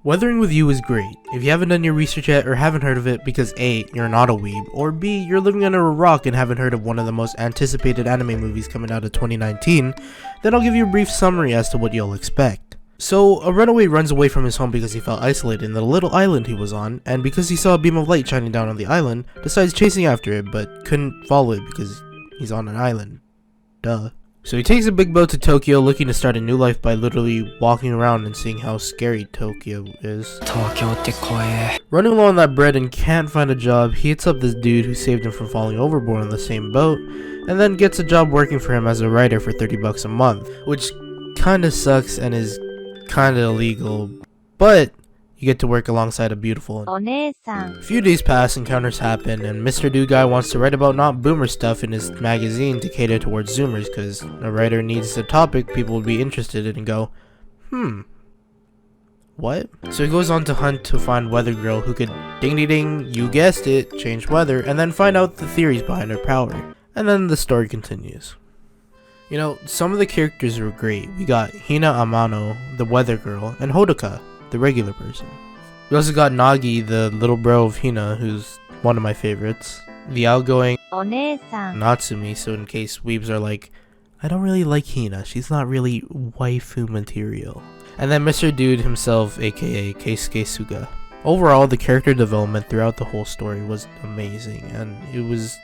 Weathering with You is great. If you haven't done your research yet or haven't heard of it because A, you're not a weeb, or B, you're living under a rock and haven't heard of one of the most anticipated anime movies coming out of 2019, then I'll give you a brief summary as to what you'll expect. So, a runaway runs away from his home because he felt isolated in the little island he was on, and because he saw a beam of light shining down on the island, decides chasing after it, but couldn't follow it because he's on an island. Duh. So he takes a big boat to Tokyo looking to start a new life by literally walking around and seeing how scary Tokyo is. Running low on that bread and can't find a job, he hits up this dude who saved him from falling overboard on the same boat, and then gets a job working for him as a writer for 30 bucks a month, which kinda sucks and is kinda illegal, but you get to work alongside a beautiful. A few days pass, encounters happen, and Mr. Dude Guy wants to write about not boomer stuff in his magazine to cater towards zoomers, because a writer needs a topic people would be interested in and go, what? So he goes on to hunt to find Weather Girl who could ding ding ding, you guessed it, change weather, and then find out the theories behind her power. And then the story continues. You know, some of the characters were great. We got Hina Amano, the Weather Girl, and Hodoka, the regular person. We also got Nagi, the little bro of Hina, who's one of my favorites. The outgoing Natsumi, so in case weebs are like, I don't really like Hina, she's not really waifu material. And then Mr. Dude himself, aka Keisuke Suga. Overall, the character development throughout the whole story was amazing, and it was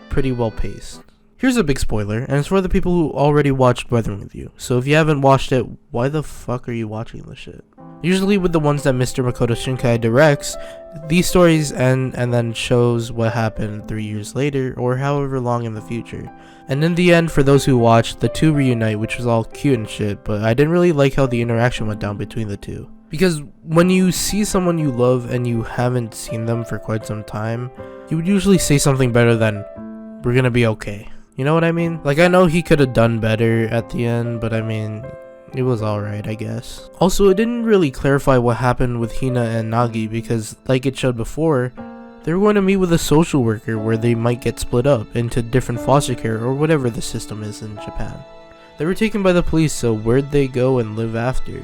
pretty well paced. Here's a big spoiler, and it's for the people who already watched Weathering with You. So if you haven't watched it, why the fuck are you watching this shit? Usually with the ones that Mr. Makoto Shinkai directs, these stories end and then shows what happened 3 years later or however long in the future. And in the end, for those who watched, the two reunite, which was all cute and shit, but I didn't really like how the interaction went down between the two. Because when you see someone you love and you haven't seen them for quite some time, you would usually say something better than, we're gonna be okay. You know what I mean? Like, I know he could have done better at the end, but I mean, it was alright, I guess. Also, it didn't really clarify what happened with Hina and Nagi because, like it showed before, they were going to meet with a social worker where they might get split up into different foster care or whatever the system is in Japan. They were taken by the police, so where'd they go and live after?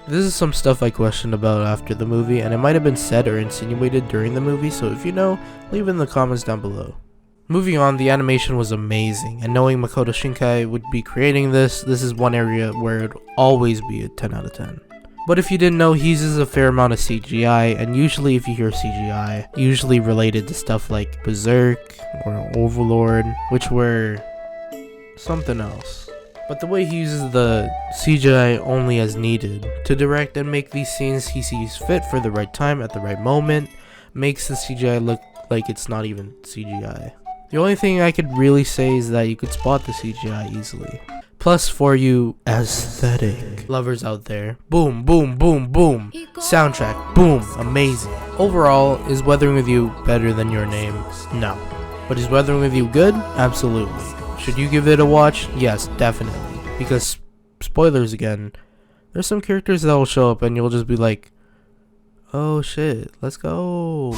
This is some stuff I questioned about after the movie, and it might have been said or insinuated during the movie, so if you know, leave it in the comments down below. Moving on, the animation was amazing, and knowing Makoto Shinkai would be creating this is one area where it would always be a 10 out of 10. But if you didn't know, he uses a fair amount of CGI, and usually if you hear CGI, usually related to stuff like Berserk or Overlord, which were something else. But the way he uses the CGI only as needed to direct and make these scenes he sees fit for the right time at the right moment makes the CGI look like it's not even CGI. The only thing I could really say is that you could spot the CGI easily. Plus, for you aesthetic lovers out there, boom, boom, boom, boom. Soundtrack, boom, amazing. Overall, is Weathering with You better than Your Name? No. But is Weathering with You good? Absolutely. Should you give it a watch? Yes, definitely. Because, spoilers again, there's some characters that will show up and you'll just be like, oh shit, let's go.